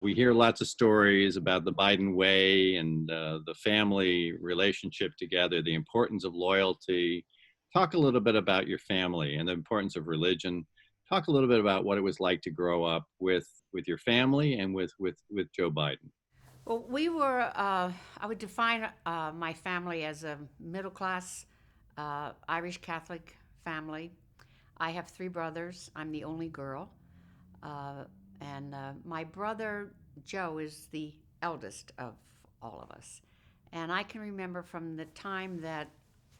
We hear lots of stories about the Biden way and the family relationship together, the importance of loyalty. Talk a little bit about your family and the importance of religion. Talk a little bit about what it was like to grow up with your family and with Joe Biden. Well, I would define my family as a middle class Irish Catholic family. I have three brothers. I'm the only girl. Uh, and my brother Joe is the eldest of all of us. And I can remember from the time that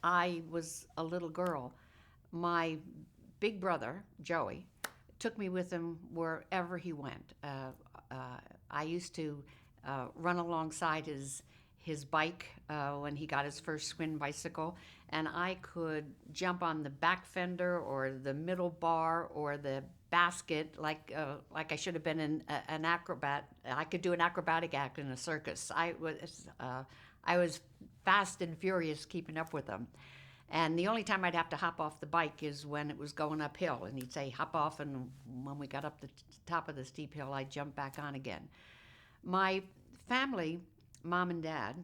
I was a little girl, my big brother, Joey, took me with him wherever he went. I used to run alongside his bike when he got his first Swin bicycle, and I could jump on the back fender or the middle bar or the basket like I should have been an acrobat. I could do an acrobatic act in a circus. I was fast and furious keeping up with him. And the only time I'd have to hop off the bike is when it was going uphill. And he'd say, hop off. And when we got up the top of the steep hill, I'd jump back on again. My family, mom and dad,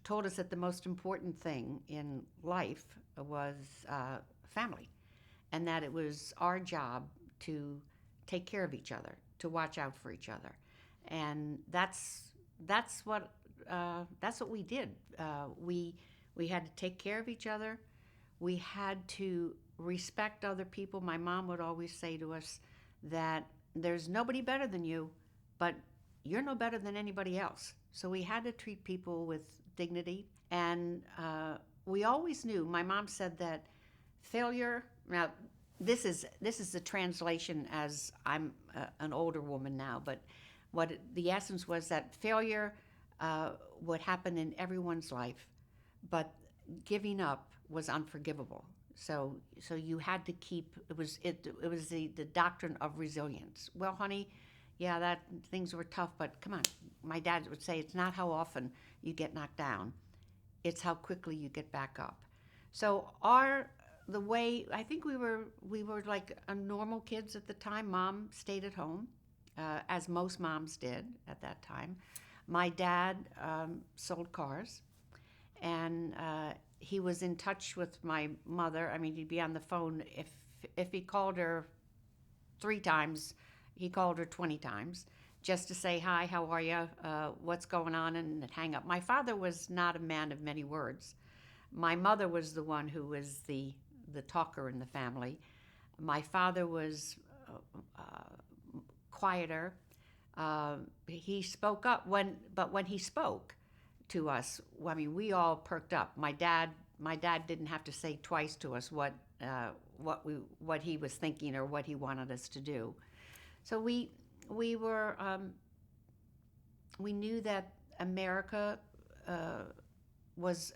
told us that the most important thing in life was family, and that it was our job to take care of each other, to watch out for each other. And that's what that's what we did. We had to take care of each other. We had to respect other people. My mom would always say to us that there's nobody better than you, but you're no better than anybody else. So we had to treat people with dignity. And we always knew, my mom said that failure, now this is the translation as I'm an older woman now, but the essence was that failure would happen in everyone's life, but giving up was unforgivable. So you had to keep it was the doctrine of resilience. Well, honey, yeah, that things were tough, but come on. My dad would say it's not how often you get knocked down, it's how quickly you get back up. So our the way I think we were like a normal kids at the time. Mom stayed at home, as most moms did at that time. My dad sold cars, and he was in touch with my mother. I mean, he'd be on the phone if he called her 3 times, he called her 20 times just to say hi, how are you, what's going on, and hang up. My father was not a man of many words. My mother was the one who was the talker in the family. My father was quieter. He spoke up but when he spoke to us, I mean, we all perked up. My dad didn't have to say twice to us what he was thinking or what he wanted us to do. So we were we knew that America uh, was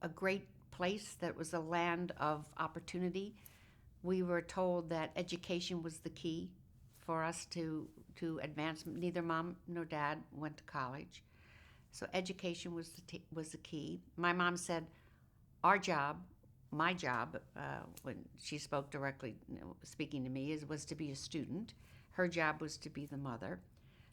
a great place, that was a land of opportunity. We were told that education was the key for us to advance. Neither mom nor dad went to college, so education was the key. My mom said, "Our job, my job, when she spoke directly, speaking to me, was to be a student. Her job was to be the mother."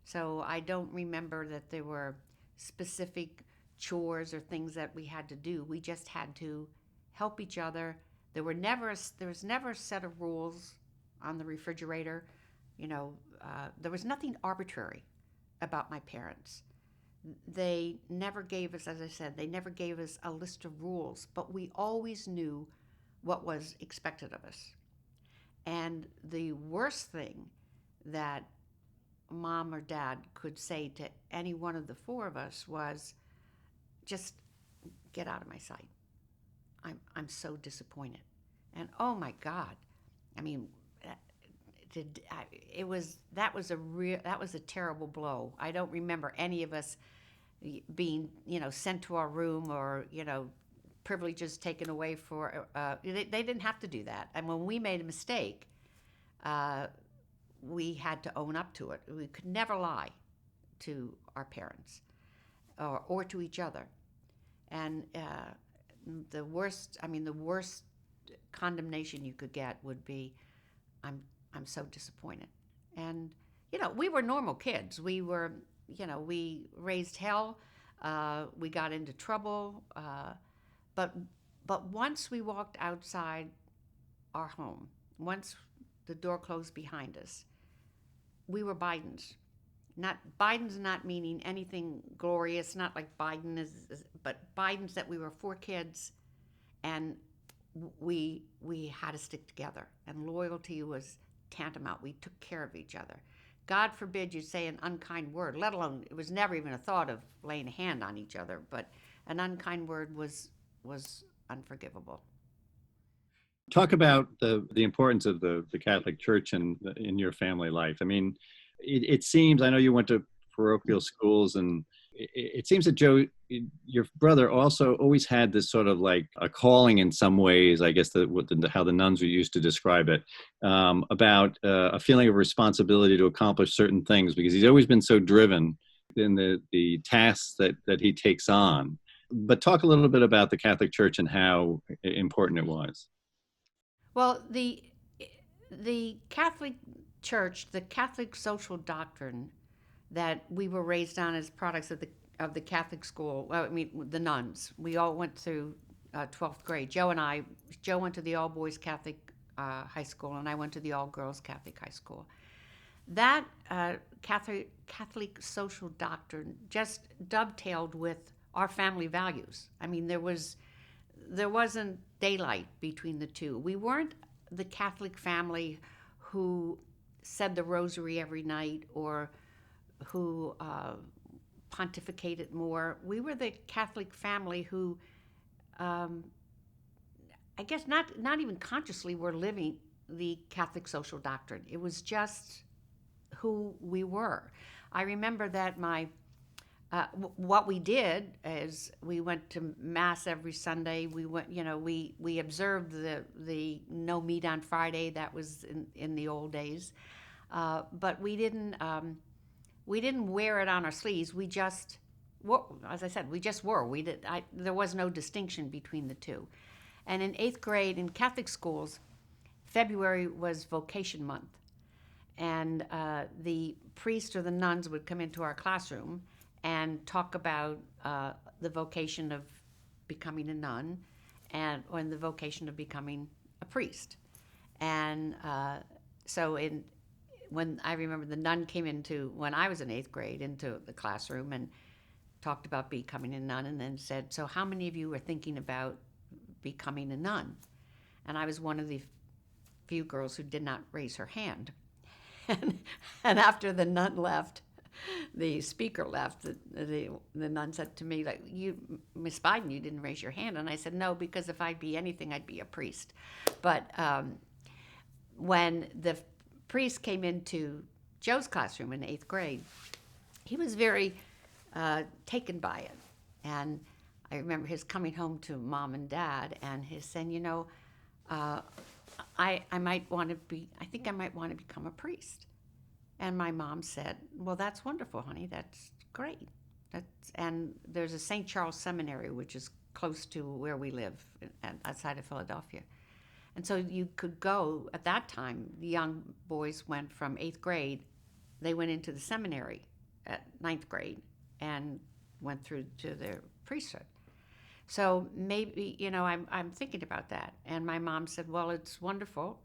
So I don't remember that there were specific chores or things that we had to do. We just had to help each other. There was never a set of rules on the refrigerator. There was nothing arbitrary about my parents. They never gave us, as I said, they never gave us a list of rules, but we always knew what was expected of us. And the worst thing that mom or dad could say to any one of the four of us was, just get out of my sight. I'm so disappointed. And oh my God, I mean, it was that was a terrible blow. I don't remember any of us being sent to our room, or privileges taken away for. They didn't have to do that. And when we made a mistake, uh, we had to own up to it. We could never lie to our parents or to each other. And the worst condemnation you could get would be, I'm I'm so disappointed. And we were normal kids. We were, we raised hell. We got into trouble. But but once we walked outside our home, once the door closed behind us, we were Bidens. Not Biden's not meaning anything glorious, not like Biden but Biden's that we were four kids, and we had to stick together, and loyalty was tantamount. We took care of each other. God forbid you say an unkind word, let alone, it was never even a thought of laying a hand on each other, but an unkind word was unforgivable. Talk about the importance of the Catholic Church in your family life. I mean, it seems, I know you went to parochial schools, and it seems that Joe, your brother, also always had this sort of like a calling in some ways, I guess how the nuns were used to describe it, about a feeling of responsibility to accomplish certain things, because he's always been so driven in the tasks that he takes on. But talk a little bit about the Catholic Church and how important it was. Well, the Catholic Church, the Catholic social doctrine that we were raised on as products of the Catholic school. Well, I mean, the nuns. We all went through 12th grade. Joe went to the all boys Catholic high school, and I went to the all girls Catholic high school. That Catholic social doctrine just dovetailed with our family values. I mean, there wasn't daylight between the two. We weren't the Catholic family who said the rosary every night or who pontificated more. We were the Catholic family who, I guess not even consciously, were living the Catholic social doctrine. It was just who we were. I remember that what we did is we went to mass every Sunday. We went, we observed the no meat on Friday. That was in the old days, but we didn't wear it on our sleeves. We just, as I said, we just were. There was no distinction between the two. And in 8th grade in Catholic schools, February was vocation month, and the priest or the nuns would come into our classroom and talk about the vocation of becoming a nun or the vocation of becoming a priest. And when I remember the nun came when I was in 8th grade, into the classroom and talked about becoming a nun, and then said, "So how many of you are thinking about becoming a nun?" And I was one of the few girls who did not raise her hand. And after the nun left, the speaker left, the nun said to me, like, "You, Miss Biden, you didn't raise your hand." And I said, "No, because if I'd be anything, I'd be a priest." But when the priest came into Joe's classroom in 8th grade, he was very taken by it. And I remember his coming home to mom and dad and his saying, I might want to become a priest. And my mom said, "Well, that's wonderful, honey. That's great." And there's a St. Charles Seminary, which is close to where we live, outside of Philadelphia. And so you could go, at that time, the young boys went from 8th grade, they went into the seminary at 9th grade and went through to their priesthood. So maybe, I'm thinking about that. And my mom said, "Well, it's wonderful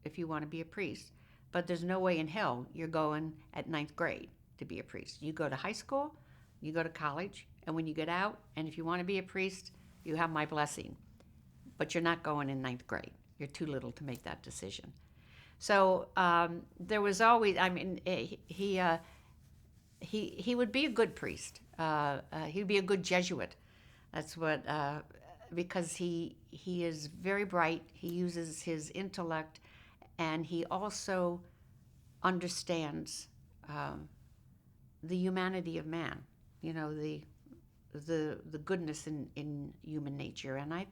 if you want to be a priest, but there's no way in hell you're going at 9th grade to be a priest. You go to high school, you go to college, and when you get out, and if you want to be a priest, you have my blessing. But you're not going in 9th grade. You're too little to make that decision." So there was always, he would be a good priest. He'd be a good Jesuit. That's what, because he is very bright. He uses his intellect, and he also understands the humanity of man. The goodness in human nature. And I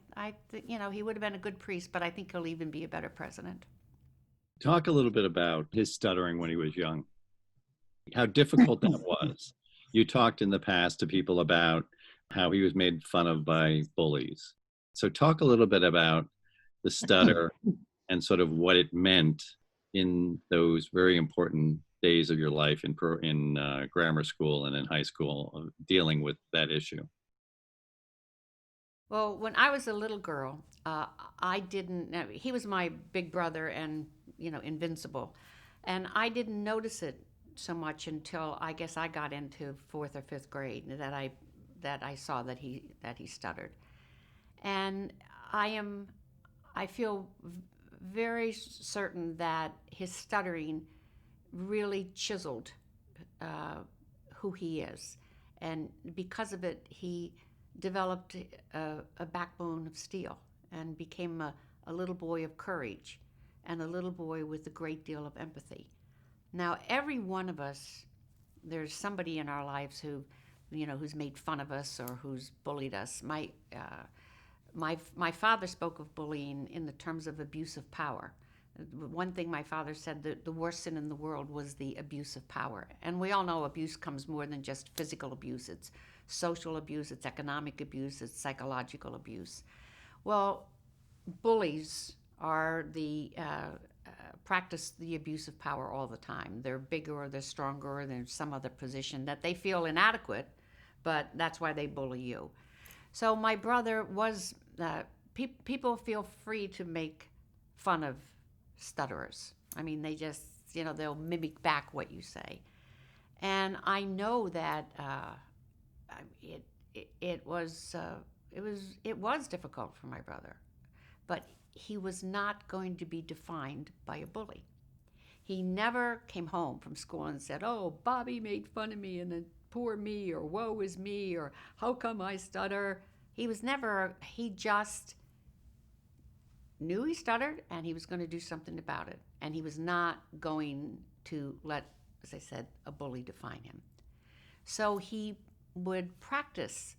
think, he would have been a good priest, but I think he'll even be a better president. Talk a little bit about his stuttering when he was young, how difficult that was. You talked in the past to people about how he was made fun of by bullies. So talk a little bit about the stutter and sort of what it meant in those very important days of your life in grammar school and in high school dealing with that issue? Well, when I was a little girl, I didn't. He was my big brother, and invincible, and I didn't notice it so much until I guess I got into fourth or fifth grade that I saw that he stuttered, and I am I feel very certain that his stuttering really chiseled uh, who he is. And because of it, he developed a backbone of steel and became a little boy of courage and a little boy with a great deal of empathy. Now, every one of us, there's somebody in our lives who's made fun of us or who's bullied us. My father spoke of bullying in the terms of abuse of power. One thing my father said, that the worst sin in the world was the abuse of power. And we all know abuse comes more than just physical abuse. It's social abuse, it's economic abuse, it's psychological abuse. Well, bullies are practice the abuse of power all the time. They're bigger or they're stronger or they're in some other position that they feel inadequate, but that's why they bully you. So my brother was, people feel free to make fun of stutterers. I mean, they just, they'll mimic back what you say. And I know that it, it was difficult for my brother, but he was not going to be defined by a bully. He never came home from school and said, "Oh, Bobby made fun of me, and then poor me," or "woe is me," or "how come I stutter." He just knew he stuttered and he was going to do something about it. And he was not going to let, as I said, a bully define him. So he would practice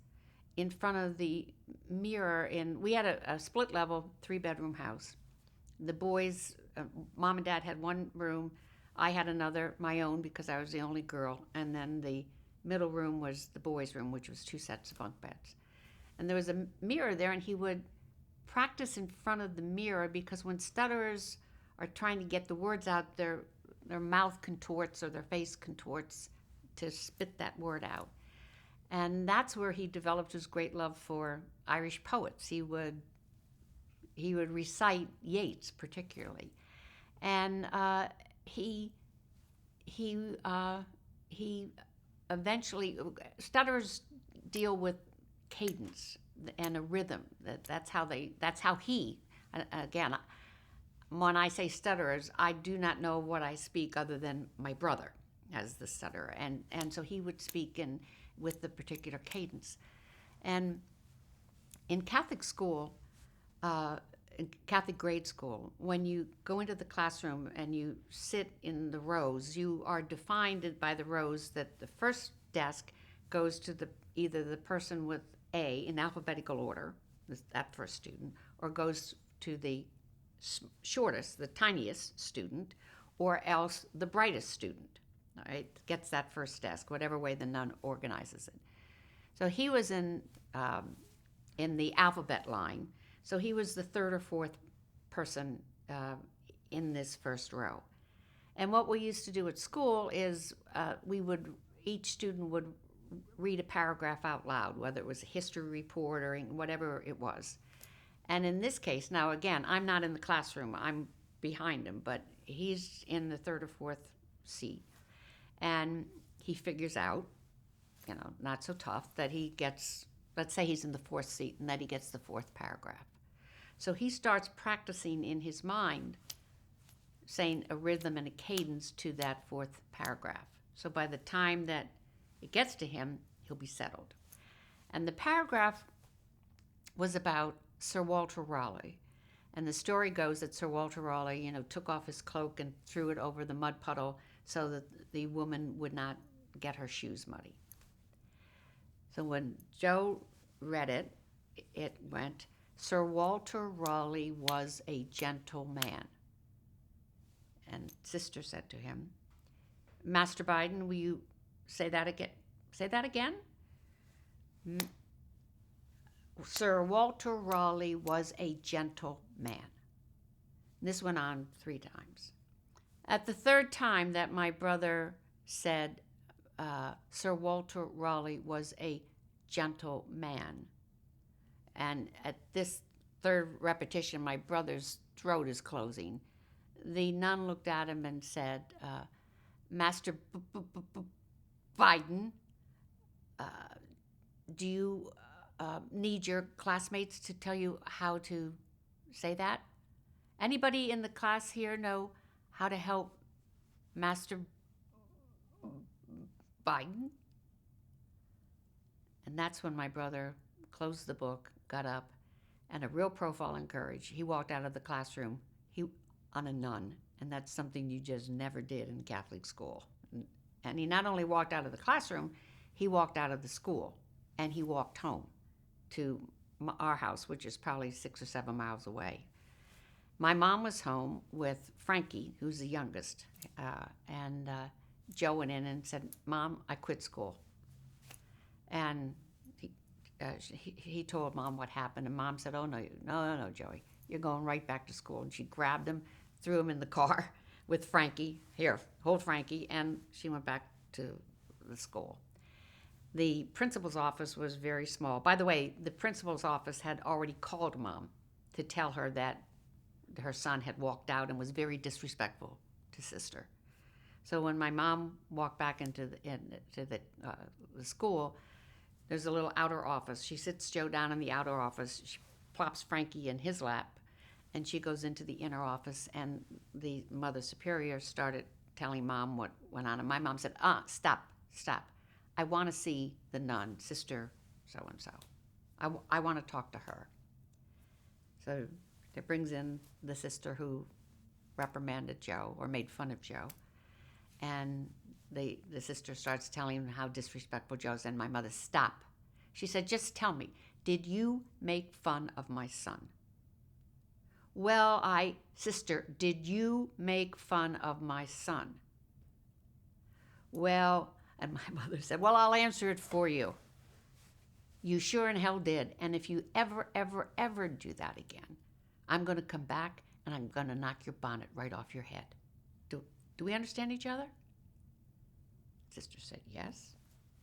in front of the mirror. We had a split level, 3-bedroom house. The boys, mom and dad had one room. I had another, my own, because I was the only girl. And then the middle room was the boys' room, which was 2 sets of bunk beds. And there was a mirror there, and he would practice in front of the mirror, because when stutterers are trying to get the words out, their mouth contorts or their face contorts to spit that word out. And that's where he developed his great love for Irish poets. He would recite Yeats particularly, and he eventually, stutterers deal with cadence and a rhythm. That's how he, again, when I say stutterers, I do not know what I speak other than my brother as the stutterer, and so he would speak with the particular cadence. And in Catholic school, in Catholic grade school, when you go into the classroom and you sit in the rows, you are defined by the rows that the first desk goes to either the person with A in alphabetical order, that first student, or goes to the shortest, the tiniest student, or else the brightest student, all right, gets that first desk, whatever way the nun organizes it. So he was in the alphabet line, so he was the third or fourth person in this first row. And what we used to do at school is each student would read a paragraph out loud, whether it was a history report or whatever it was. And in this case, now again, I'm not in the classroom, I'm behind him, but he's in the third or fourth seat. And he figures out, not so tough, that he gets, let's say he's in the fourth seat, and that he gets the fourth paragraph. So he starts practicing in his mind, saying a rhythm and a cadence to that fourth paragraph. So by the time that it gets to him, he'll be settled. And the paragraph was about Sir Walter Raleigh. And the story goes that Sir Walter Raleigh, took off his cloak and threw it over the mud puddle so that the woman would not get her shoes muddy. So when Joe read it, it went, "Sir Walter Raleigh was a gentle man." And Sister said to him, "Master Biden, will you say that again? Say that again?" "Sir Walter Raleigh was a gentle man." And this went on 3 times. At the third time that my brother said, Sir Walter Raleigh was a gentleman. And at this third repetition, my brother's throat is closing. The nun looked at him and said, Master Biden, uh, do you need your classmates to tell you how to say that? Anybody in the class here know how to help Master Biden? And that's when my brother closed the book, got up, and a real profile in courage. He walked out of the classroom on a nun, and that's something you just never did in Catholic school. And he not only walked out of the classroom, he walked out of the school, and he walked home to our house, which is probably 6 or 7 miles away. My mom was home with Frankie, who's the youngest, and Joe went in and said, Mom, I quit school. And he told Mom what happened, and Mom said, oh, no, Joey, you're going right back to school. And she grabbed him, threw him in the car with Frankie. Here, hold Frankie, and she went back to the school. The principal's office was very small. By the way, the principal's office had already called Mom to tell her that her son had walked out and was very disrespectful to Sister. So when my mom walked back into the school, there's a little outer office. She sits Joe down in the outer office. She plops Frankie in his lap, and she goes into the inner office, and the Mother Superior started telling Mom what went on. And my mom said, stop. I want to see the nun, Sister so-and-so. I want to talk to her. So it brings in the sister who reprimanded Joe or made fun of Joe. And the sister starts telling him how disrespectful Joe is, and my mother, stop. She said, just tell me, did you make fun of my son? Well, sister, did you make fun of my son? Well, and my mother said, well, I'll answer it for you. You sure in hell did. And if you ever do that again, I'm going to come back and I'm going to knock your bonnet right off your head. Do we understand each other? Sister said, yes.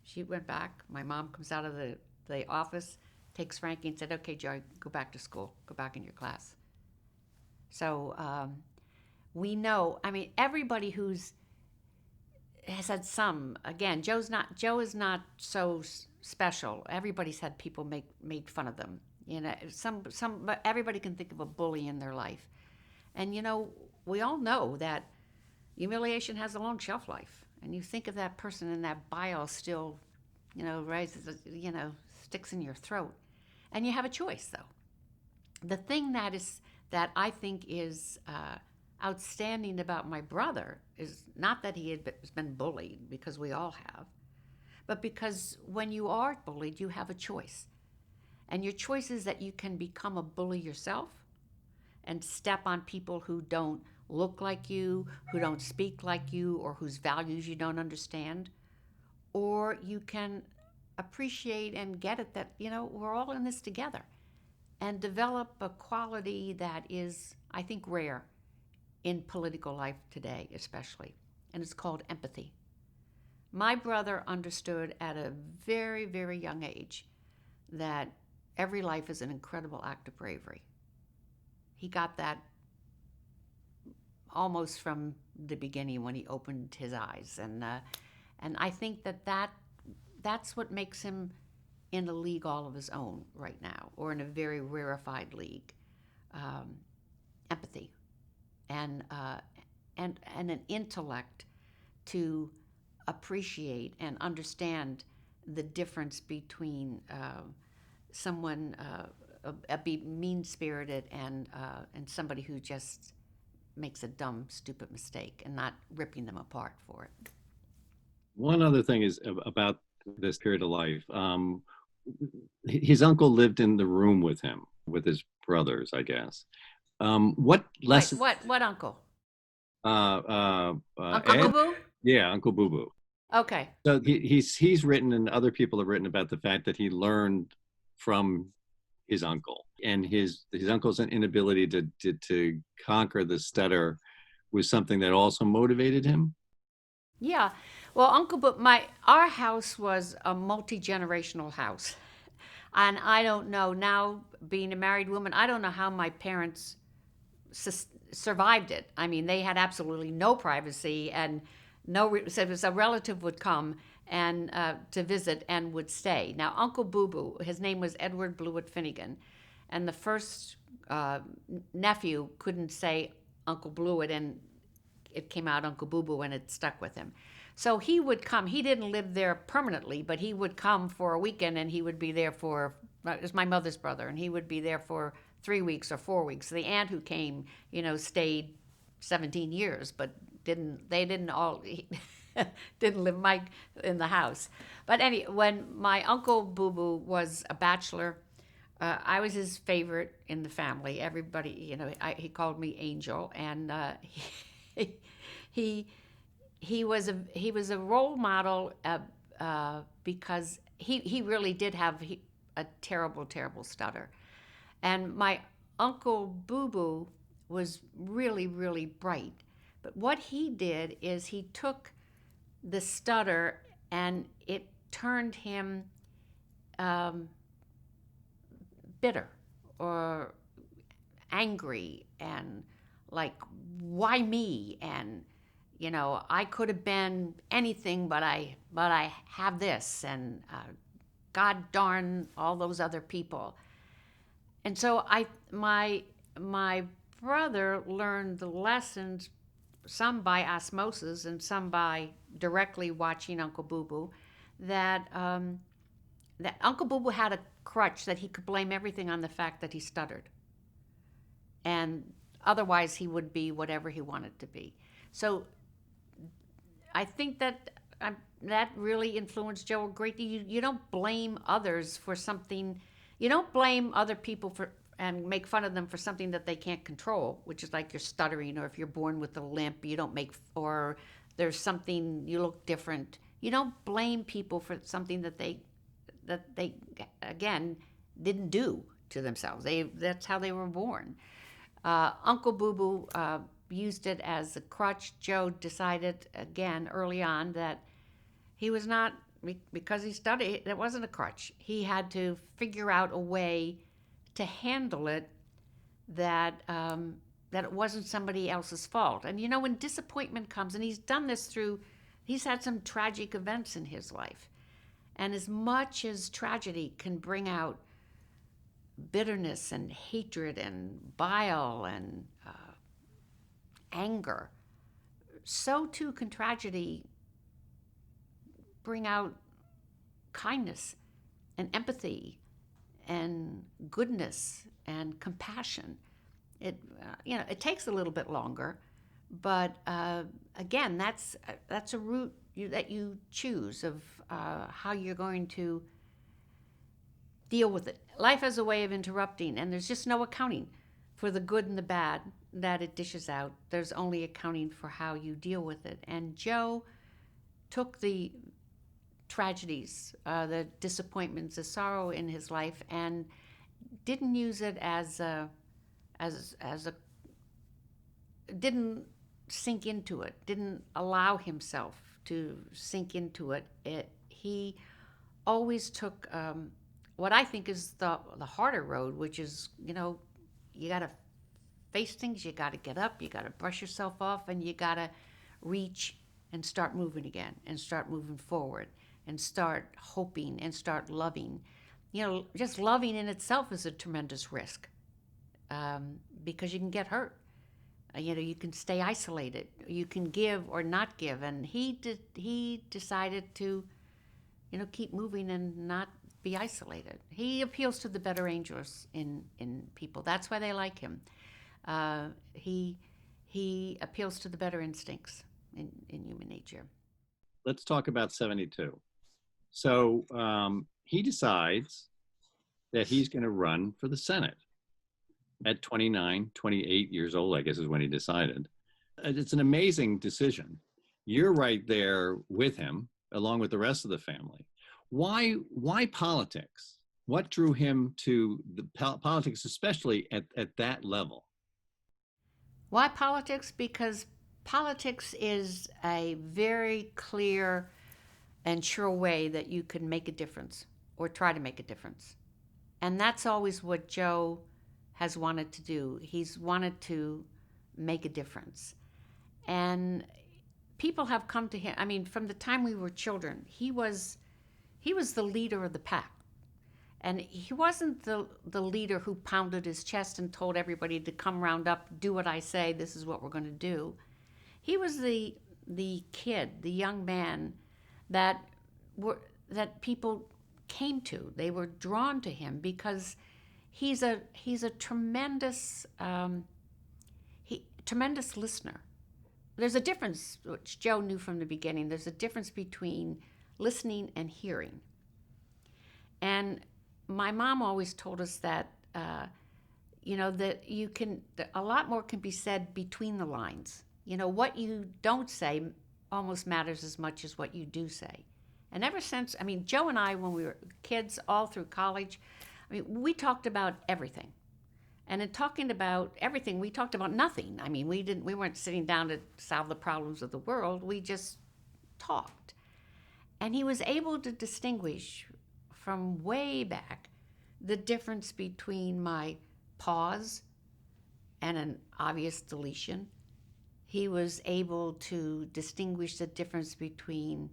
She went back. My mom comes out of the office, takes Frankie and said, okay, Joey, go back to school. Go back in your class. So we know, everybody has had some, again, Joe is not so special. Everybody's had people made fun of them. But everybody can think of a bully in their life. And we all know that humiliation has a long shelf life. And you think of that person and that bile still, rises, sticks in your throat. And you have a choice, though. The thing that I think is outstanding about my brother is not that he had been bullied, because we all have, but because when you are bullied, you have a choice. And your choice is that you can become a bully yourself and step on people who don't look like you, who don't speak like you, or whose values you don't understand. Or you can appreciate and get it that, we're all in this together, and develop a quality that is, I think, rare in political life today, especially. And it's called empathy. My brother understood at a very, very young age that every life is an incredible act of bravery. He got that almost from the beginning when he opened his eyes. And I think that's what makes him in a league all of his own right now, or in a very rarefied league. Empathy and an intellect to appreciate and understand the difference between someone be mean-spirited and somebody who just makes a dumb, stupid mistake, and not ripping them apart for it. One other thing is about this period of life. His uncle lived in the room with him, with his brothers, I guess. What lesson? What uncle? Uncle Boo Boo? Yeah, Uncle Boo Boo. Okay. So he's written, and other people have written about the fact that he learned from his uncle, and his uncle's inability to conquer the stutter was something that also motivated him? Yeah. Well, our house was a multi-generational house. And I don't know now, being a married woman, I don't know how my parents survived it. I mean, they had absolutely no privacy, and so a relative would come and to visit and would stay. Now, Uncle Boo Boo, his name was Edward Blewett Finnegan, and the first nephew couldn't say Uncle Blewett, and it came out Uncle Boo Boo, and it stuck with him. So he would come. He didn't live there permanently, but he would come for a weekend, and he would be there for, it was my mother's brother, and he would be there for 3 weeks or 4 weeks. The aunt who came, stayed 17 years, but they didn't all, didn't live in the house. But anyway, when my Uncle Boo Boo was a bachelor, I was his favorite in the family. Everybody, he called me Angel, and he he was a role model because he really did have a terrible stutter. And my Uncle Boo Boo was really, really bright. But what he did is he took the stutter and it turned him bitter or angry and like, why me? And I could have been anything, but I have this, and God darn all those other people. And so my brother learned the lessons, some by osmosis and some by directly watching Uncle Boo Boo, that that Uncle Boo Boo had a crutch that he could blame everything on the fact that he stuttered, and otherwise he would be whatever he wanted to be. So I think that really influenced Joe a great deal. You don't blame others for something. You don't blame other people for and make fun of them for something that they can't control, which is like you're stuttering, or if you're born with a limp, you don't make, or there's something, you look different. You don't blame people for something that they again didn't do to themselves. That's how they were born. Uncle Boo Boo used it as a crutch. Joe decided again early on that he was not, because he studied, it wasn't a crutch. He had to figure out a way to handle it that that it wasn't somebody else's fault. And when disappointment comes, and he's had some tragic events in his life, and as much as tragedy can bring out bitterness and hatred and bile and anger, so too can tragedy bring out kindness and empathy and goodness and compassion. It takes a little bit longer, but again, that's a route that you choose of how you're going to deal with it. Life has a way of interrupting, and there's just no accounting for the good and the bad that it dishes out. There's only accounting for how you deal with it. And Joe took the tragedies, the disappointments, the sorrow in his life, and didn't use it as a didn't sink into it, didn't allow himself to sink into it. He always took what I think is the harder road, which is, you got to face things, you got to get up, you got to brush yourself off, and you got to reach and start moving again, and start moving forward, and start hoping, and start loving. Just loving in itself is a tremendous risk, because you can get hurt. You can stay isolated. You can give or not give. And he decided to, keep moving and not be isolated. He appeals to the better angels in people. That's why they like him. He appeals to the better instincts in human nature. Let's talk about 72. So he decides that he's going to run for the Senate at 28 years old, I guess is when he decided. It's an amazing decision. You're right there with him, along with the rest of the family. Why politics? What drew him to the politics, especially at that level? Why politics? Because Politics is a very clear and sure way that you can make a difference or try to make a difference. And that's always what Joe has wanted to do. He's wanted to make a difference. And people have come to him. I mean, from the time we were children, he was the leader of the pack. And he wasn't the leader who pounded his chest and told everybody to come round up, do what I say, this is what we're going to do. He was the kid, the young man that were that people came to. They were drawn to him because he's a tremendous listener. There's a difference, which Joe knew from the beginning. There's a difference between listening and hearing. And my mom always told us that, that that a lot more can be said between the lines. What you don't say almost matters as much as what you do say. And ever since, I mean, Joe and I, when we were kids, all through college, I mean, we talked about everything. And in talking about everything, we talked about nothing. I mean, we weren't sitting down to solve the problems of the world. We just talked. And he was able to distinguish from way back the difference between my pause and an obvious deletion. He was able to distinguish the difference between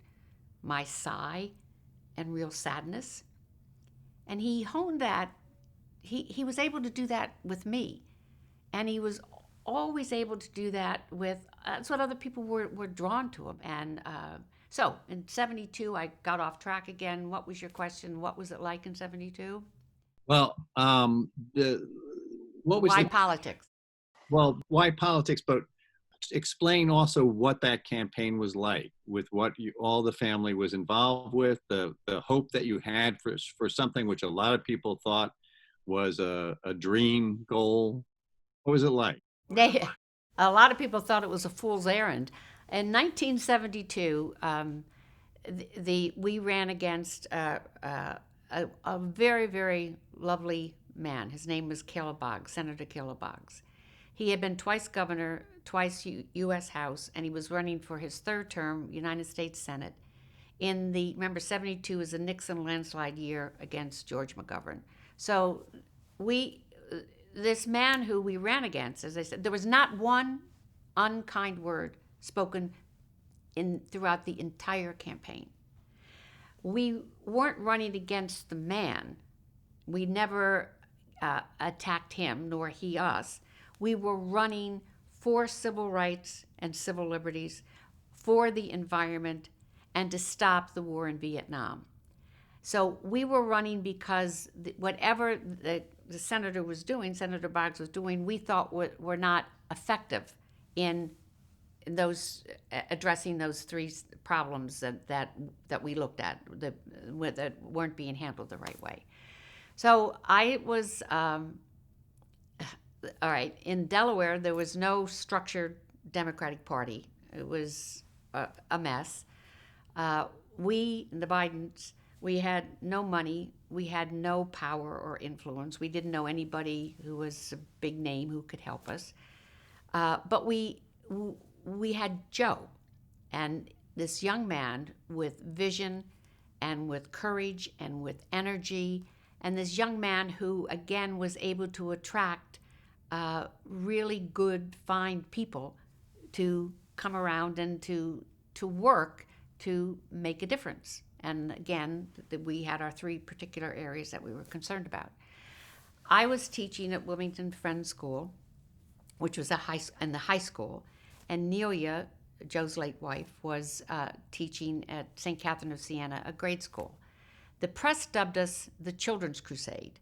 my sigh and real sadness. And he honed that. He was able to do that with me. And he was always able to do that with, that's what other people were drawn to him. And so in 72, I got off track again. What was your question? What was it like in 72? Well, what was Why the politics? well? Why politics? But explain also what that campaign was like, with what all the family was involved with, the hope that you had for something which a lot of people thought was a dream goal. What was it like? They, a lot of people thought it was a fool's errand. In 1972, we ran against a very, very lovely man. His name was Caleb Boggs, Senator Caleb Boggs. He had been twice governor, twice U.S. House, and he was running for his third term, United States Senate. Remember, 72 was a Nixon landslide year against George McGovern. So this man who we ran against, as I said, there was not one unkind word spoken throughout the entire campaign. We weren't running against the man. We never attacked him, nor he us. We were running for civil rights and civil liberties, for the environment, and to stop the war in Vietnam. So we were running because whatever the senator was doing, Senator Boggs was doing, we thought were not effective in those addressing those three problems that we looked at that weren't being handled the right way. So I was all right. In Delaware, there was no structured Democratic Party. It was a mess. The Bidens, we had no money. We had no power or influence. We didn't know anybody who was a big name who could help us. But we had Joe, and this young man with vision and with courage and with energy, and this young man who, again, was able to attract really good, fine people to come around and to work to make a difference. And again, we had our three particular areas that we were concerned about. I was teaching at Wilmington Friends School, which was the high school, and Nelia, Joe's late wife, was teaching at St. Catherine of Siena, a grade school. The press dubbed us the Children's Crusade.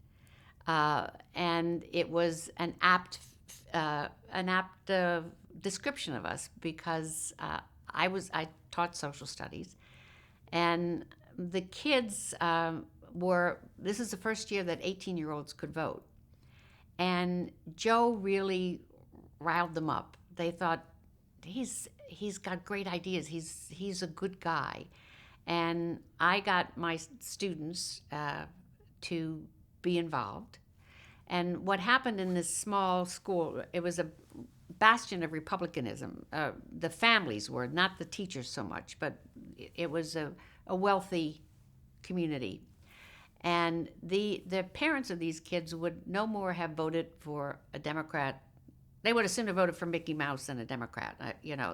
And it was an apt description of us because I taught social studies, and the kids this is the first year that 18-year-olds could vote, and Joe really riled them up. They thought he's got great ideas. He's a good guy, and I got my students to be involved. And what happened in this small school, it was a bastion of republicanism. The families were, not the teachers so much, but it was a wealthy community. And the parents of these kids would no more have voted for a Democrat. They would have sooner voted for Mickey Mouse than a Democrat.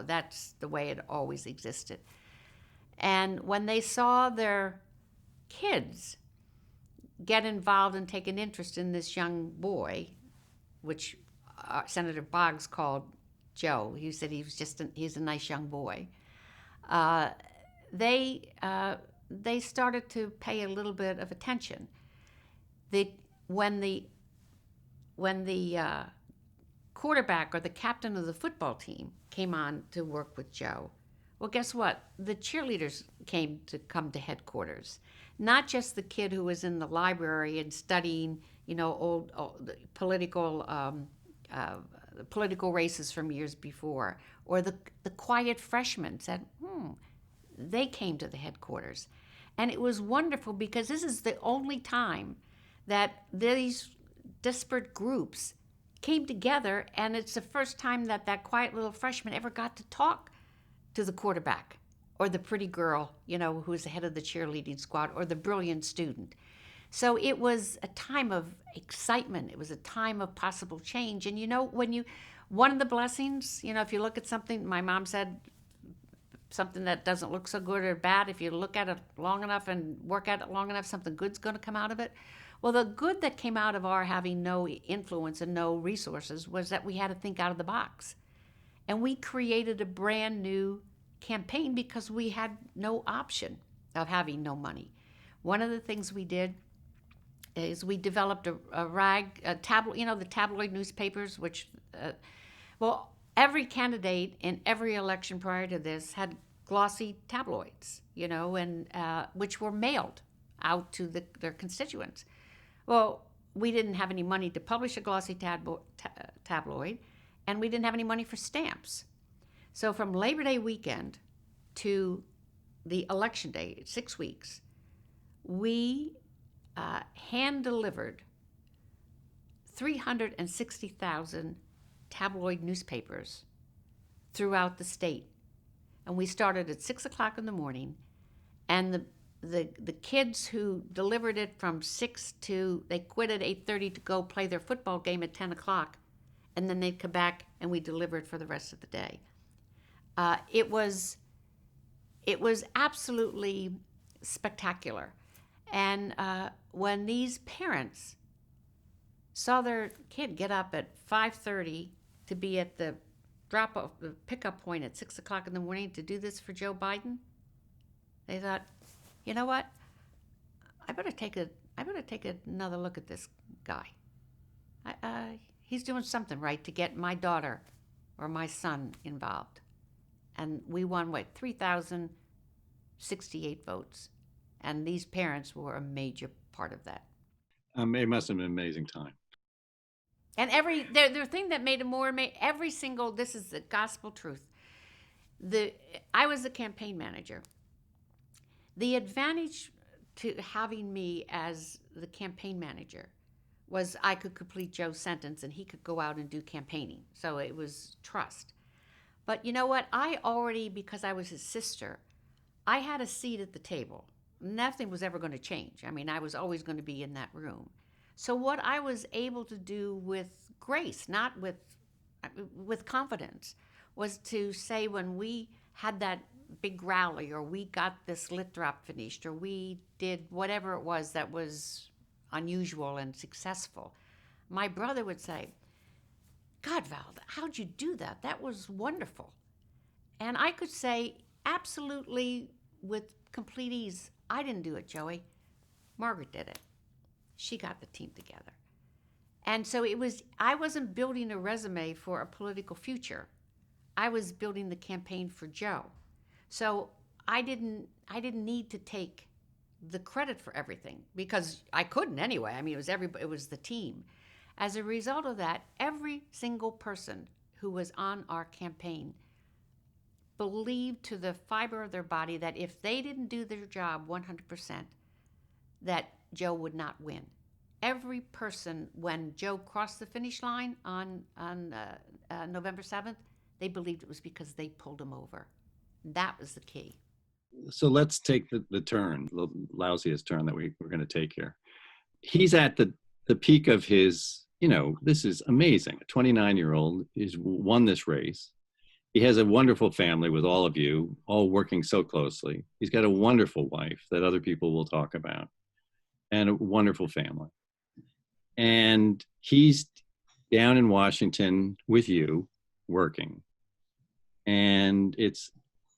That's the way it always existed. And when they saw their kids get involved and take an interest in this young boy, which Senator Boggs called Joe. He said he's a nice young boy. They started to pay a little bit of attention. When the quarterback or the captain of the football team came on to work with Joe, well, guess what? The cheerleaders came to headquarters. Not just the kid who was in the library and studying, old political races from years before, or the quiet freshmen said, they came to the headquarters. And it was wonderful because this is the only time that these disparate groups came together, and it's the first time that quiet little freshman ever got to talk to the quarterback or the pretty girl, who's the head of the cheerleading squad, or the brilliant student. So it was a time of excitement. It was a time of possible change. And one of the blessings, if you look at something, my mom said, something that doesn't look so good or bad, if you look at it long enough and work at it long enough, something good's going to come out of it. Well, the good that came out of our having no influence and no resources was that we had to think out of the box. And we created a brand new campaign because we had no option of having no money. One of the things we did is we developed a tabloid, the tabloid newspapers, which, every candidate in every election prior to this had glossy tabloids, and which were mailed out to their constituents. Well, we didn't have any money to publish a glossy tabloid, and we didn't have any money for stamps. So from Labor Day weekend to the election day, 6 weeks, we hand-delivered 360,000 tabloid newspapers throughout the state. And we started at 6 o'clock in the morning, and the kids who delivered it from 6 to, they quit at 8:30 to go play their football game at 10 o'clock, and then they'd come back and we delivered for the rest of the day. It was absolutely spectacular. And when these parents saw their kid get up at 5:30 to be at the the pickup point at 6 o'clock in the morning to do this for Joe Biden, they thought, you know what? I better take another look at this guy. He's doing something right to get my daughter or my son involved. And we won 3,068 votes, and these parents were a major part of that. It must have been an amazing time. And the thing that made it more amazing, this is the gospel truth. I was the campaign manager. The advantage to having me as the campaign manager was I could complete Joe's sentence and he could go out and do campaigning. So it was trust. But you know what? Because I was his sister, I had a seat at the table. Nothing was ever going to change. I mean, I was always going to be in that room. So what I was able to do with grace, not with confidence, was to say when we had that big rally, or we got this lit drop finished, or we did whatever it was that was unusual and successful, my brother would say, God, Val, how'd you do that? That was wonderful. And I could say absolutely with complete ease, I didn't do it, Joey. Margaret did it. She got the team together. And so I wasn't building a resume for a political future. I was building the campaign for Joe. So I didn't need to take the credit for everything because I couldn't anyway. I mean, it was the team. As a result of that, every single person who was on our campaign believed to the fiber of their body that if they didn't do their job 100%, that Joe would not win. Every person, when Joe crossed the finish line on November 7th, they believed it was because they pulled him over. That was the key. So let's take the turn, the lousiest turn that we're going to take here. He's at the peak of his, this is amazing. A 29-year-old has won this race. He has a wonderful family with all of you, all working so closely. He's got a wonderful wife that other people will talk about, and a wonderful family. And he's down in Washington with you, working. And it's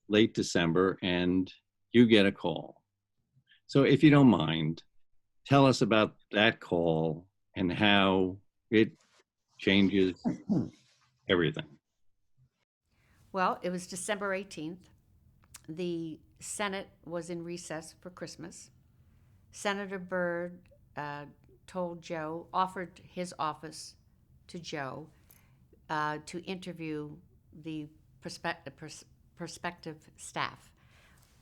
late December, and you get a call. So if you don't mind, tell us about that call and how it changes everything. Well, it was December 18th. The Senate was in recess for Christmas. Senator Byrd told Joe, offered his office to Joe to interview the prospective staff.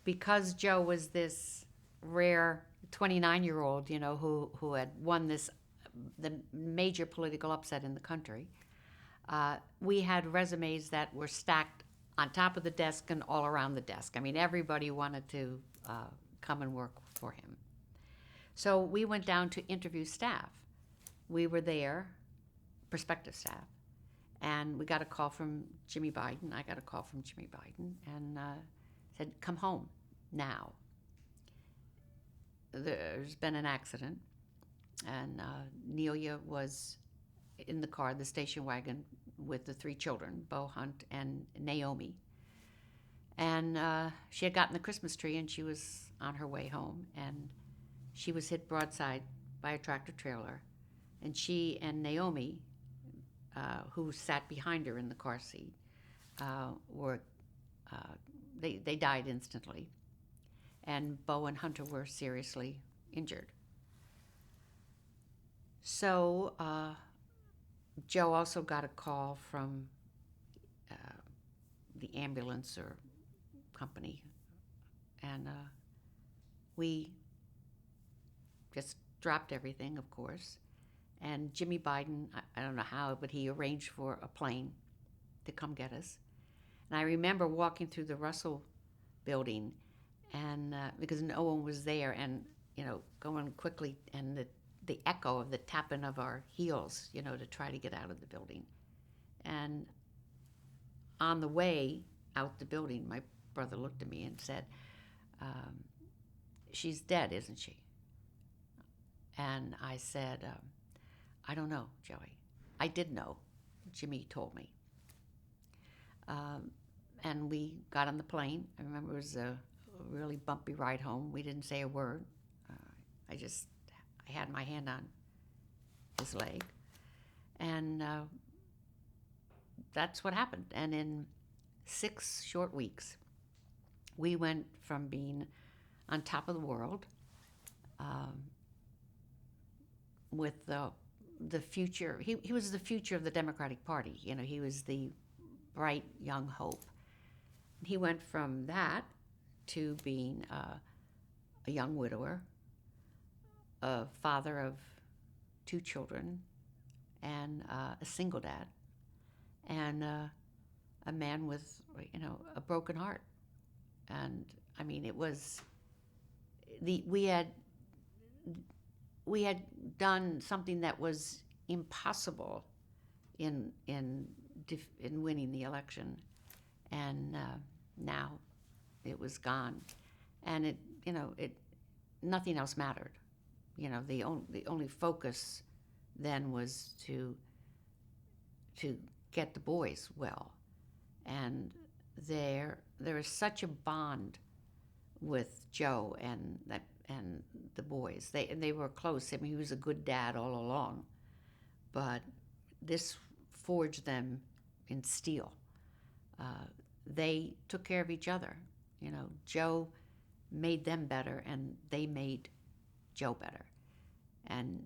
Because Joe was this rare 29-year-old, who had won the major political upset in the country, we had resumes that were stacked on top of the desk and all around the desk. I mean, everybody wanted to come and work for him. So we went down to interview staff. We were there, prospective staff, and we got a call from Jimmy Biden. I got a call from Jimmy Biden and said, come home now. There's been an accident, and Nelia was in the car, the station wagon, with the 3 children, Beau, Hunt, and Naomi. And she had gotten the Christmas tree, and she was on her way home, and she was hit broadside by a tractor trailer. And she and Naomi, who sat behind her in the car seat, they died instantly. And Beau and Hunter were seriously injured. So Joe also got a call from the ambulance or company, and we just dropped everything, of course. And Jimmy Biden, I don't know how, but he arranged for a plane to come get us. And I remember walking through the Russell building, and because no one was there, and going quickly, and the echo of the tapping of our heels, to try to get out of the building. And on the way out the building, my brother looked at me and said, she's dead, isn't she? And I said, I don't know, Joey. I did know. Jimmy told me. And we got on the plane. I remember it was a really bumpy ride home. We didn't say a word. I had my hand on his leg. And that's what happened. And in 6 short weeks, we went from being on top of the world with the future. He was the future of the Democratic Party. He was the bright young hope. He went from that to being a young widower, a father of 2 children, and a single dad, and a man with a broken heart. And I mean, it was we had done something that was impossible in winning the election, and now it was gone, and it nothing else mattered. The only focus then was to get the boys well, and there is such a bond with Joe and the boys. They were close. I mean, he was a good dad all along, but this forged them in steel. They took care of each other. Joe made them better, and they made Joe better. And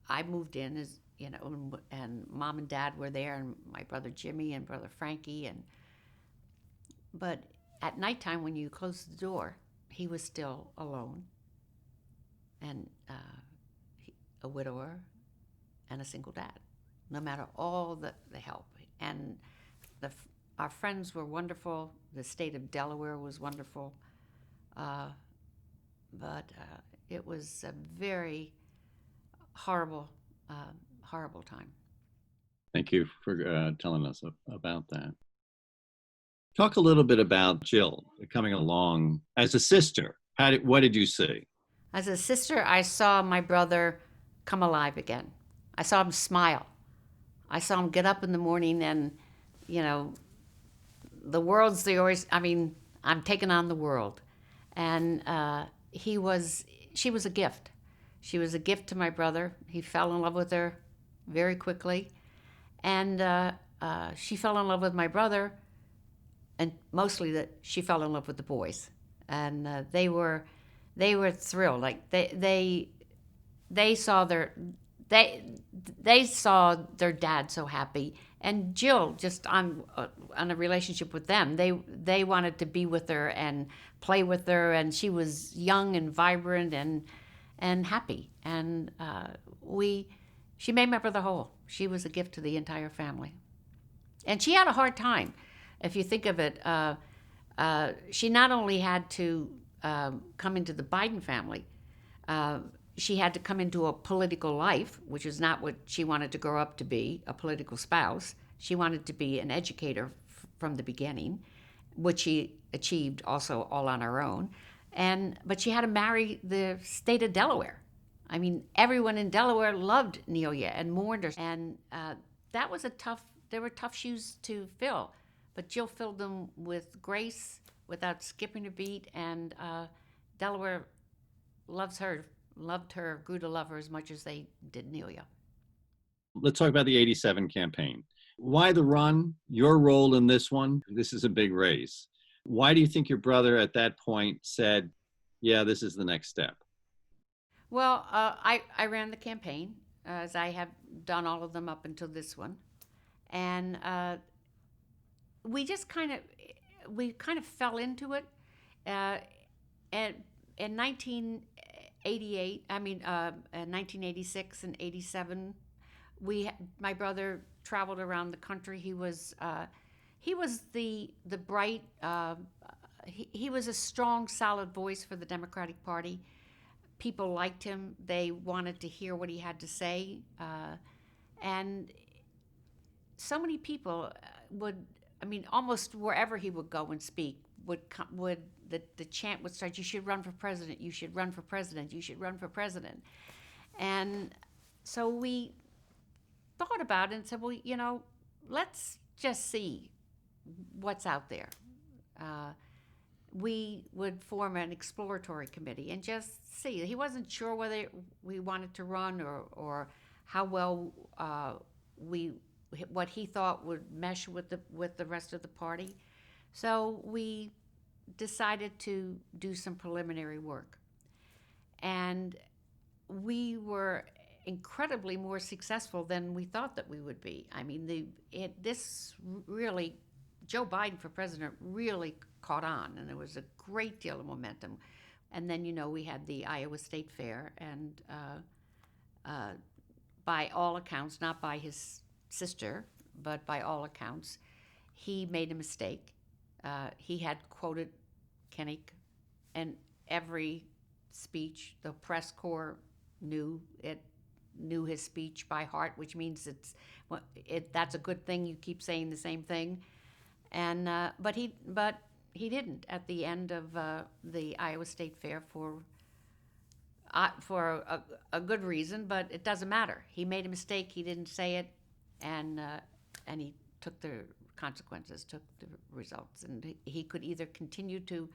I moved in as and Mom and Dad were there, and my brother Jimmy and brother Frankie, but at nighttime when you closed the door, he was still alone, and a widower and a single dad. No matter all the help, And the, our friends were wonderful. The state of Delaware was wonderful. Uh, but it was a very horrible, horrible time. Thank you for telling us about that. Talk a little bit about Jill coming along as a sister. What did you see? As a sister, I saw my brother come alive again. I saw him smile. I saw him get up in the morning and, you know, the world's the always, I mean, I'm taking on the world. And she was a gift. She was a gift to my brother. He fell in love with her very quickly. And she fell in love with my brother, and mostly that she fell in love with the boys. And they were thrilled. Like they saw they saw their dad so happy, and Jill just on a relationship with them. They wanted to be with her and play with her, and she was young and vibrant and happy. And she made my brother whole. She was a gift to the entire family, and she had a hard time. If you think of it, she not only had to come into the Biden family. She had to come into a political life, which is not what she wanted to grow up to be, a political spouse. She wanted to be an educator from the beginning, which she achieved also all on her own. But she had to marry the state of Delaware. I mean, everyone in Delaware loved Nelia and mourned her. And there were tough shoes to fill. But Jill filled them with grace, without skipping a beat. And Delaware loved her, grew to love her as much as they did Nelia. Let's talk about the 87 campaign. Why the run? Your role in this one? This is a big race. Why do you think your brother at that point said, yeah, this is the next step? Well, I ran the campaign, as I have done all of them up until this one. And we kind of fell into it. And in 1988, 1986 and 87, my brother traveled around the country. He was the bright. He was a strong, solid voice for the Democratic Party. People liked him. They wanted to hear what he had to say, and so many people almost wherever he would go and speak, the chant would start, "You should run for president. You should run for president. You should run for president." And so we thought about it and said, well, let's just see what's out there. We would form an exploratory committee and just see. He wasn't sure whether we wanted to run or how well what he thought would mesh with the rest of the party. So we decided to do some preliminary work. And we were incredibly more successful than we thought that we would be. I mean, Joe Biden for president really caught on, and there was a great deal of momentum. And then, we had the Iowa State Fair, and by all accounts, not by his sister, but by all accounts, he made a mistake. He had quoted Kinnick, and every speech, the press corps knew his speech by heart, which means that's a good thing. You keep saying the same thing, and but he didn't at the end of the Iowa State Fair for a good reason, but it doesn't matter. He made a mistake. He didn't say it, and he took the consequences, took the results, and he could either continue to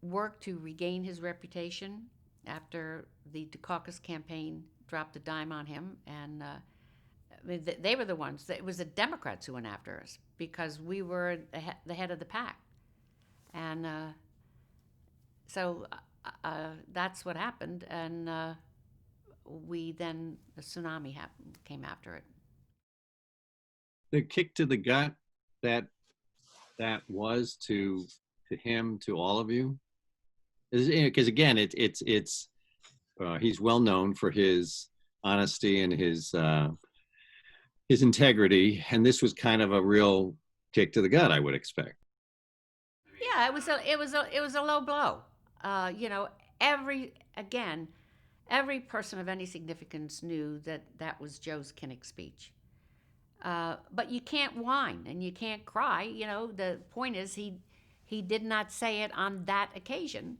work to regain his reputation after the Dukakis campaign dropped a dime on him, and they were the ones. It was the Democrats who went after us because we were the head of the pack, and so that's what happened. And the tsunami came after it. The kick to the gut that was to him, to all of you, because again, it's he's well known for his honesty and his his integrity, and this was kind of a real kick to the gut, I would expect. Yeah, it was a low blow. You know, every again, every person of any significance knew that that was Joe's Kinnick speech. But you can't whine and you can't cry. You know, the point is he did not say it on that occasion.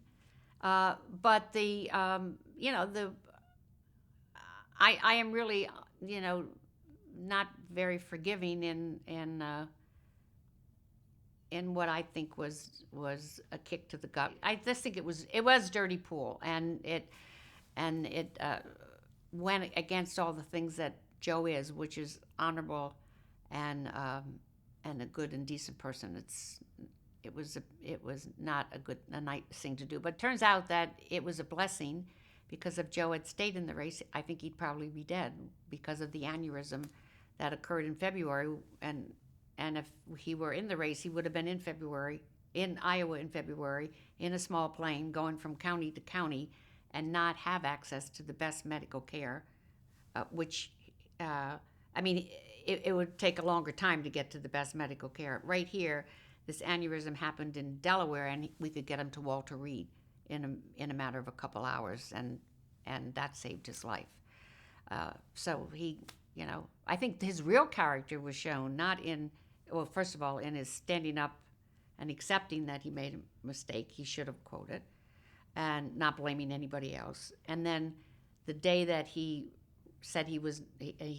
But you know, I am really, you know, not very forgiving in what I think was a kick to the gut. I just think it was dirty pool, and it went against all the things that Joe is, which is honorable and a good and decent person. It was not a nice thing to do. But it turns out that it was a blessing, because if Joe had stayed in the race, I think he'd probably be dead because of the aneurysm that occurred in February. And if he were in the race, he would have been in Iowa in February, in a small plane, going from county to county, and not have access to the best medical care, which, I mean, it would take a longer time to get to the best medical care. Right here, this aneurysm happened in Delaware, and we could get him to Walter Reed in a matter of a couple hours, and that saved his life. So he, you know, I think his real character was shown not in, well, first of all, in his standing up and accepting that he made a mistake. He should have quoted, and not blaming anybody else. And then the day that he said he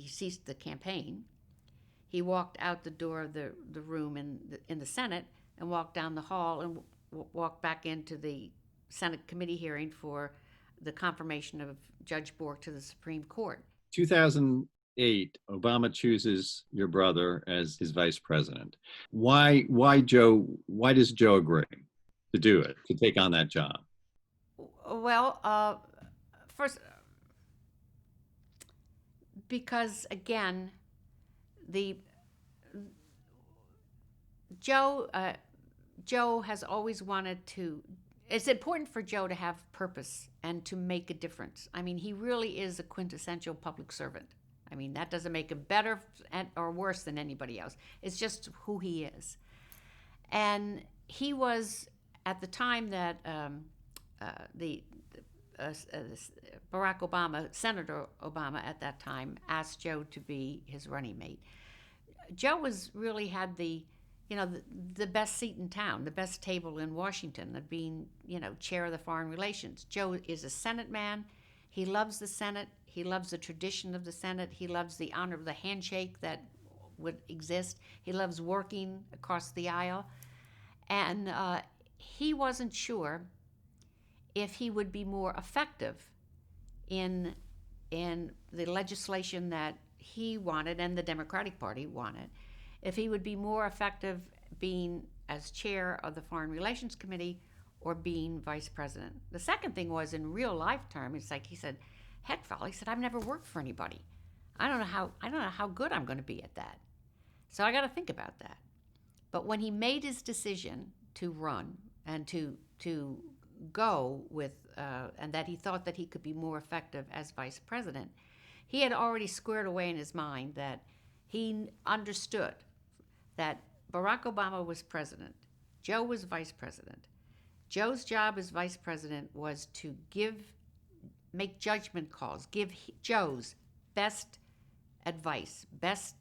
ceased the campaign, he walked out the door of the room in the Senate and walked down the hall and walked back into the Senate committee hearing for the confirmation of Judge Bork to the Supreme Court. 2008, Obama chooses your brother as his vice president. Why Joe? Why does Joe agree to do it, to take on that job? Well, first, because again, the Joe has always wanted to. It's important for Joe to have purpose and to make a difference. I mean, he really is a quintessential public servant. I mean, that doesn't make him better or worse than anybody else. It's just who he is. And he was, at the time that Barack Obama, Senator Obama at that time, asked Joe to be his running mate. Joe really had the best seat in town, the best table in Washington, of being, chair of the Foreign Relations. Joe is a Senate man. He loves the Senate. He loves the tradition of the Senate. He loves the honor of the handshake that would exist. He loves working across the aisle. And he wasn't sure if he would be more effective in the legislation that he wanted and the Democratic Party wanted, if he would be more effective being as chair of the Foreign Relations Committee or being vice president. The second thing was, in real life terms, it's like he said, heck, Val, he said, I've never worked for anybody. I don't know how good I'm going to be at that. So I got to think about that. But when he made his decision to run and to go with, and that he thought that he could be more effective as vice president, he had already squared away in his mind that he understood that Barack Obama was president, Joe was vice president. Joe's job as vice president was to make judgment calls, give Joe's best advice, best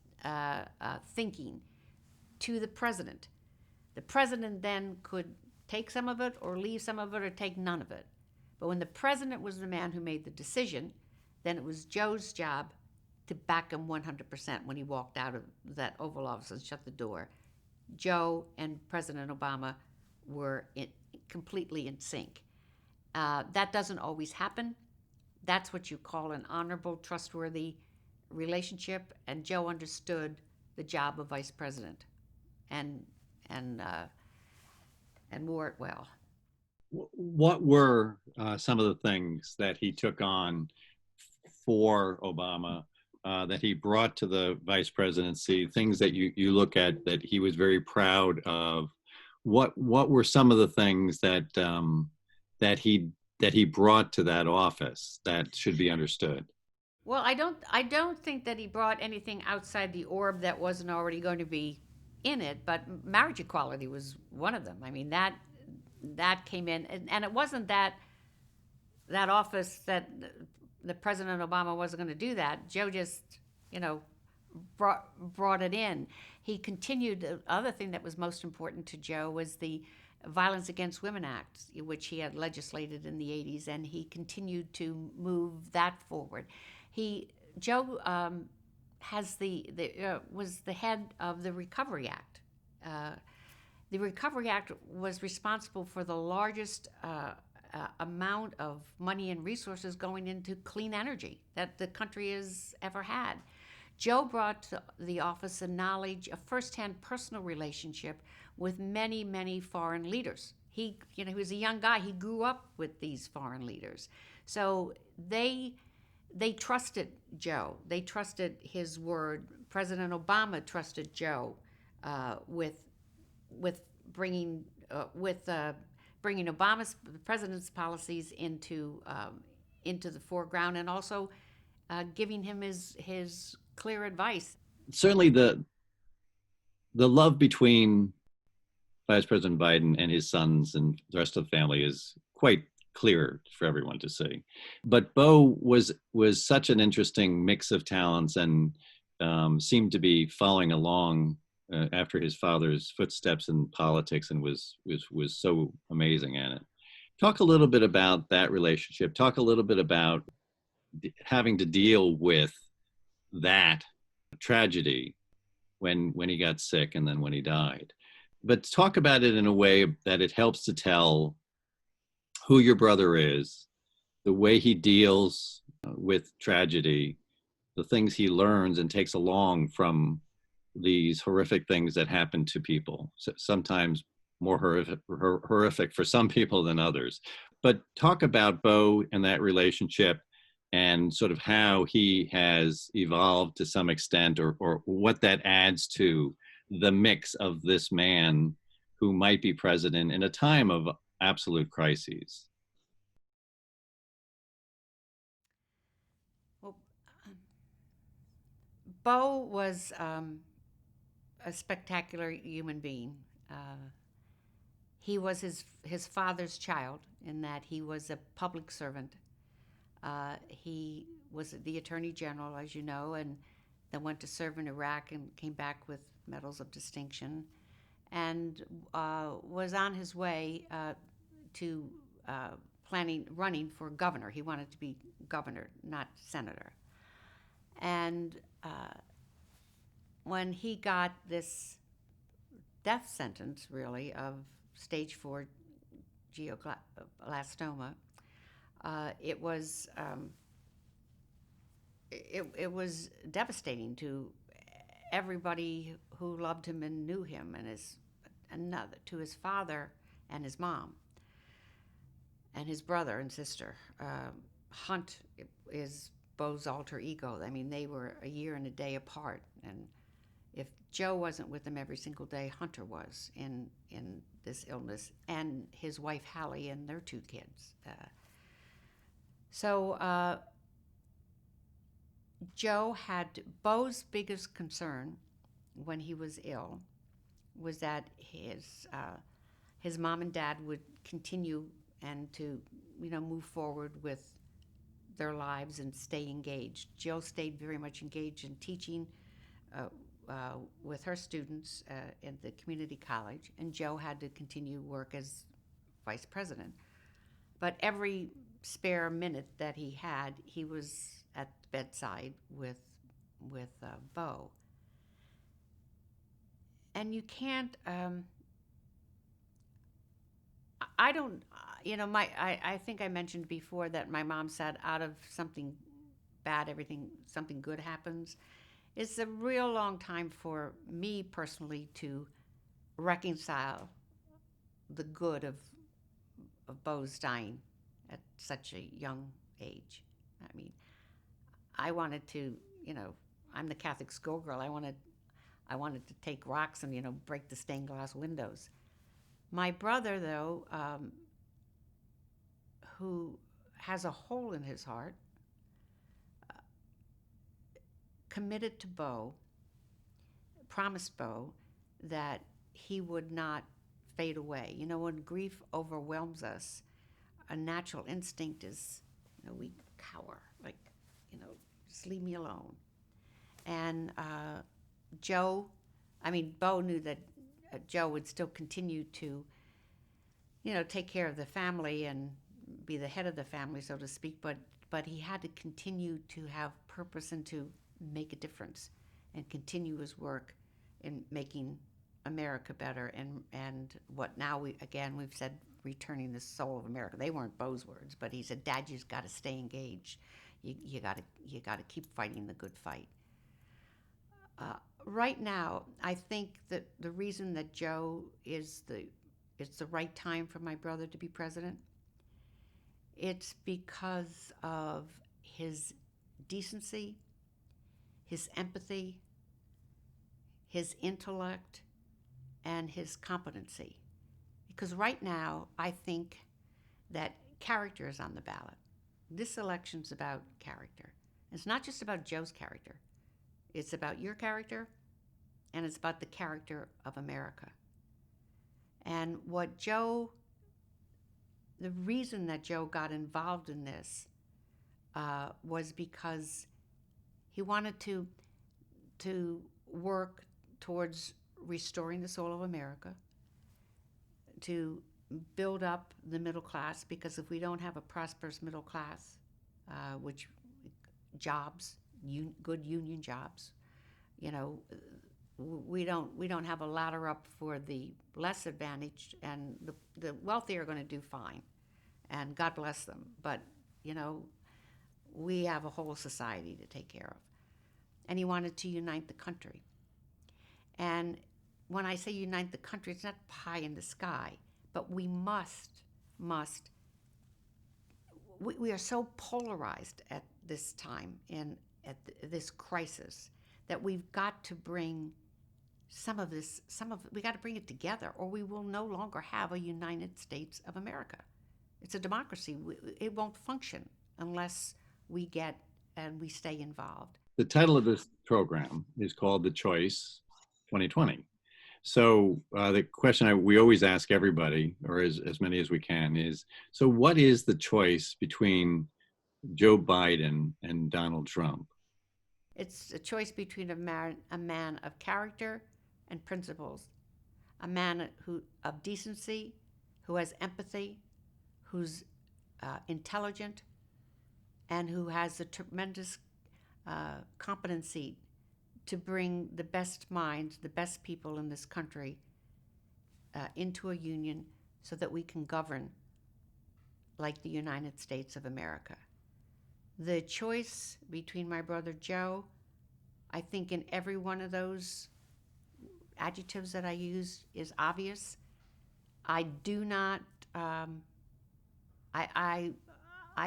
thinking to the president. The president then could take some of it or leave some of it or take none of it. But when the president was the man who made the decision, then it was Joe's job to back him 100% when he walked out of that Oval Office and shut the door. Joe and President Obama were completely in sync. That doesn't always happen. That's what you call an honorable, trustworthy relationship, and Joe understood the job of vice president and wore it well. What were some of the things that he took on for Obama that he brought to the vice presidency, things that you look at that he was very proud of? What were some of the things that he brought to that office that should be understood? Well, I don't think that he brought anything outside the orb that wasn't already going to be in it, but marriage equality was one of them. I mean, that came in, and it wasn't that office that the President Obama wasn't going to do that. Joe just, you know, brought it in. He continued. The other thing that was most important to Joe was the Violence Against Women Act, which he had legislated in the 80s, and he continued to move that forward. He Joe has was the head of the Recovery Act. Uh, the Recovery Act was responsible for the largest amount of money and resources going into clean energy that the country has ever had. Joe brought to the office a knowledge, a firsthand personal relationship with many, many foreign leaders. He was a young guy. He grew up with these foreign leaders, so they trusted Joe. They trusted his word. President Obama trusted Joe with bringing bringing Obama's the president's policies into the foreground, and also giving him his clear advice. Certainly, the love between Vice President Biden and his sons and the rest of the family is quite clear for everyone to see. But Beau was such an interesting mix of talents and seemed to be following along after his father's footsteps in politics, and was so amazing at it. Talk a little bit about that relationship. Talk a little bit about having to deal with that tragedy when he got sick and then when he died. But talk about it in a way that it helps to tell who your brother is, the way he deals with tragedy, the things he learns and takes along from these horrific things that happen to people, sometimes more horrific for some people than others. But talk about Beau and that relationship and sort of how he has evolved to some extent, or what that adds to the mix of this man who might be president in a time of absolute crises. Well, Beau was a spectacular human being. He was his father's child in that he was a public servant. He was the Attorney General, as you know, and then went to serve in Iraq and came back with medals of distinction, and was on his way to running for governor. He wanted to be governor, not senator. And when he got this death sentence, really, of stage 4 glioblastoma, it was it was devastating to everybody who loved him and knew him, and to his father and his mom and his brother and sister. Hunt is Beau's alter ego. I mean, they were a year and a day apart, and if Joe wasn't with them every single day, Hunter was in this illness, and his wife Hallie and their 2 kids. So Joe had Beau's biggest concern when he was ill was that his mom and dad would continue and to move forward with their lives and stay engaged. Jill stayed very much engaged in teaching with her students in the community college, and Joe had to continue work as vice president. But every spare minute that he had, he was at the bedside with Beau. And you can't. I don't. I think I mentioned before that my mom said, "Out of something bad, something good happens." It's a real long time for me personally to reconcile the good of Beau's dying at such a young age. I mean, I wanted to, I'm the Catholic schoolgirl. I wanted to take rocks and break the stained glass windows. My brother, though, who has a hole in his heart, committed to Beau, promised Beau that he would not fade away. You know, when grief overwhelms us, a natural instinct is, we cower, like, just leave me alone. And Beau knew that Joe would still continue to, take care of the family and be the head of the family, so to speak, but he had to continue to have purpose and to make a difference and continue his work in making America better and what now we've said returning the soul of America. They weren't Beau's words, but he said, Dad, you just got to stay engaged. You got to keep fighting the good fight. Right now, I think that the reason that Joe it's the right time for my brother to be president, it's because of his decency, his empathy, his intellect, and his competency. Because right now, I think that character is on the ballot. This election's about character. It's not just about Joe's character. It's about your character, and it's about the character of America. And the reason that Joe got involved in this was because he wanted to work towards restoring the soul of America, to build up the middle class, because if we don't have a prosperous middle class, which jobs, good union jobs, we don't have a ladder up for the less advantaged, and the wealthy are going to do fine, and God bless them. But we have a whole society to take care of, and he wanted to unite the country. And when I say unite the country, it's not pie in the sky, but we must. We are so polarized at this time and at this crisis that we've got to bring we got to bring it together, or we will no longer have a United States of America. It's a democracy. It won't function unless we get and we stay involved. The title of this program is called The Choice 2020. So the question we always ask everybody, or as many as we can, is, so what is the choice between Joe Biden and Donald Trump? It's a choice between a man of character and principles, a man of decency, who has empathy, who's intelligent, and who has a tremendous competency to bring the best minds, the best people in this country into a union so that we can govern like the United States of America. The choice between my brother Joe, I think in every one of those adjectives that I use is obvious. I do not, I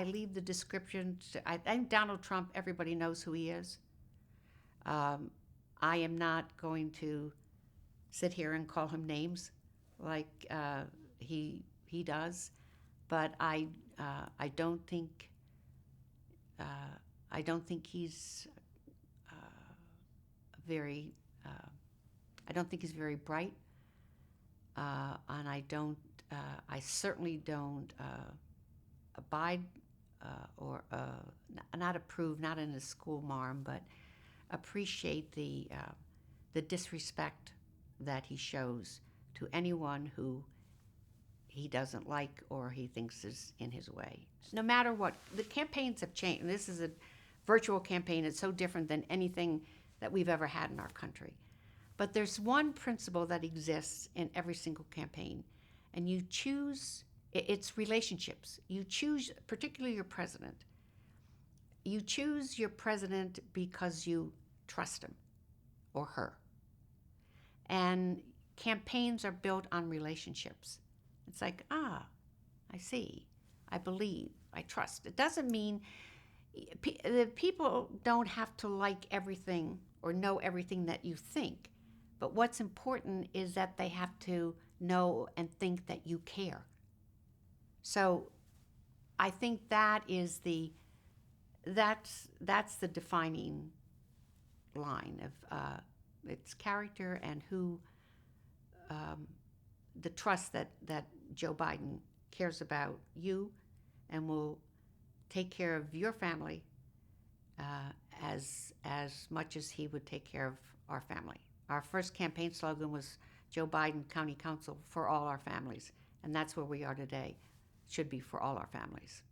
leave the description I think Donald Trump, everybody knows who he is. I am not going to sit here and call him names like he does, but I don't think he's very. I don't think he's very bright, and I certainly don't abide or not approve, not in a school marm, but appreciate the disrespect that he shows to anyone who he doesn't like or he thinks is in his way. No matter what, the campaigns have changed. And this is a virtual campaign. It's so different than anything that we've ever had in our country. But there's one principle that exists in every single campaign, and you choose, it's relationships. You choose, particularly your president. You choose your president because you trust him or her. And campaigns are built on relationships. It's like, I see, I believe, I trust. It doesn't mean the people don't have to like everything or know everything that you think. But what's important is that they have to know and think that you care. So I think that's the defining line of its character and who um, the trust that Joe Biden cares about you and will take care of your family as much as he would take care of our family. Our first campaign slogan was Joe Biden County Council for all our families, and that's where we are today. Should be for all our families.